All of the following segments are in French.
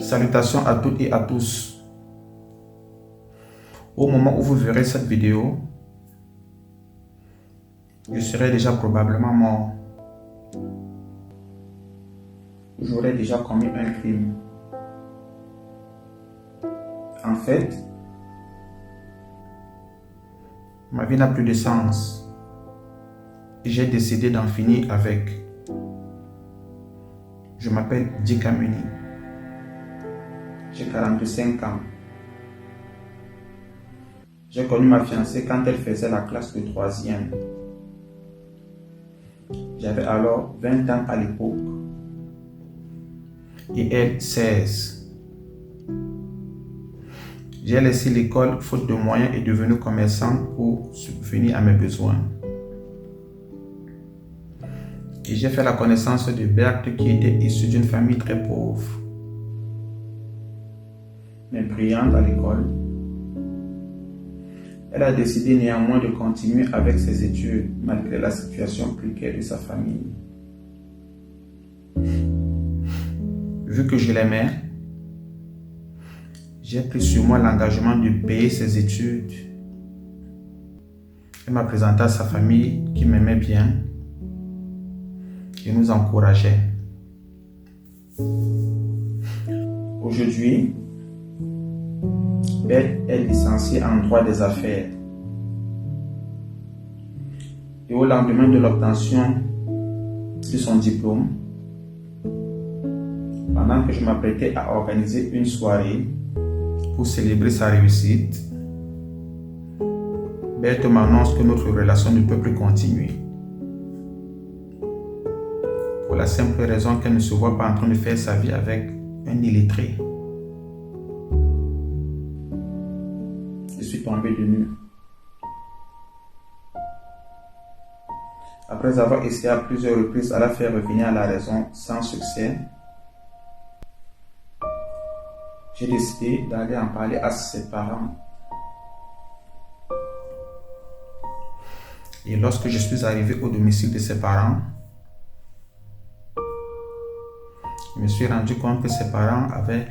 Salutations à toutes et à tous. Au moment où vous verrez cette vidéo, je serai déjà probablement mort. J'aurais déjà commis un crime. En fait, ma vie n'a plus de sens. J'ai décidé d'en finir avec. Je m'appelle Dika Muni. J'ai 45 ans. J'ai connu ma fiancée quand elle faisait la classe de 3e. J'avais alors 20 ans à l'époque. Et elle, 16. J'ai laissé l'école faute de moyens et devenu commerçant pour subvenir à mes besoins. Et j'ai fait la connaissance de Berthe qui était issue d'une famille très pauvre. Mais brillante à l'école. Elle a décidé néanmoins de continuer avec ses études malgré la situation précaire de sa famille. Vu que je l'aimais, j'ai pris sur moi l'engagement de payer ses études. Elle m'a présenté à sa famille qui m'aimait bien et nous encourageait. Aujourd'hui, Belle est licenciée en droit des affaires. Et au lendemain de l'obtention de son diplôme, pendant que je m'apprêtais à organiser une soirée pour célébrer sa réussite, Berthe m'annonce que notre relation ne peut plus continuer. Pour la simple raison qu'elle ne se voit pas en train de faire sa vie avec un illettré. Je suis tombé de nu. Après avoir essayé à plusieurs reprises à la faire revenir à la raison sans succès, j'ai décidé d'aller en parler à ses parents. Et lorsque je suis arrivé au domicile de ses parents, je me suis rendu compte que ses parents avaient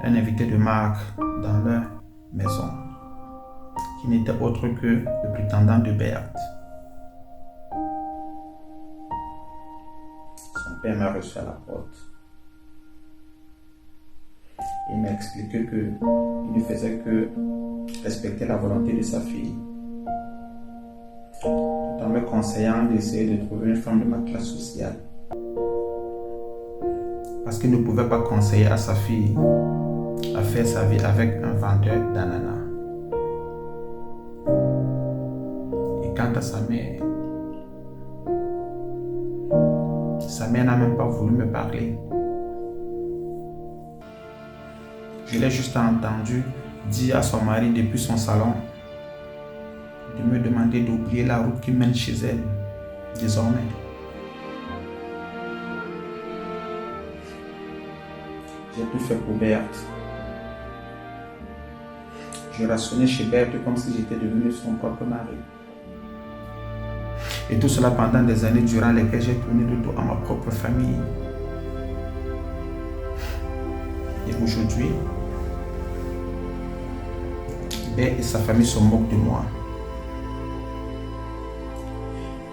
un invité de marque dans leur maison, qui n'était autre que le prétendant de Berthe. Son père m'a reçu à la porte. Il m'a expliqué qu'il ne faisait que respecter la volonté de sa fille, tout en me conseillant d'essayer de trouver une femme de ma classe sociale. Parce qu'il ne pouvait pas conseiller à sa fille à faire sa vie avec un vendeur d'ananas. Et quant à sa mère n'a même pas voulu me parler. Je l'ai juste entendu dire à son mari depuis son salon de me demander d'oublier la route qui mène chez elle, désormais. J'ai tout fait pour Berthe. Je rationnais chez Berthe comme si j'étais devenu son propre mari. Et tout cela pendant des années durant lesquelles j'ai tourné le dos à ma propre famille. Et aujourd'hui, Berthe et sa famille se moquent de moi.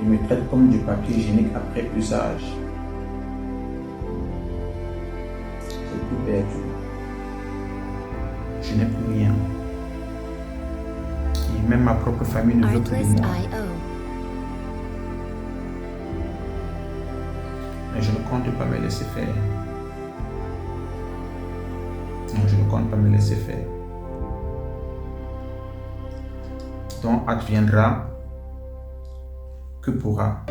Ils me traitent comme du papier hygiénique après usage. J'ai tout perdu. Je n'ai plus rien. Et même ma propre famille ne veut plus de moi. Mais je ne compte pas me laisser faire. Non, je ne compte pas me laisser faire. Donc adviendra que pourra.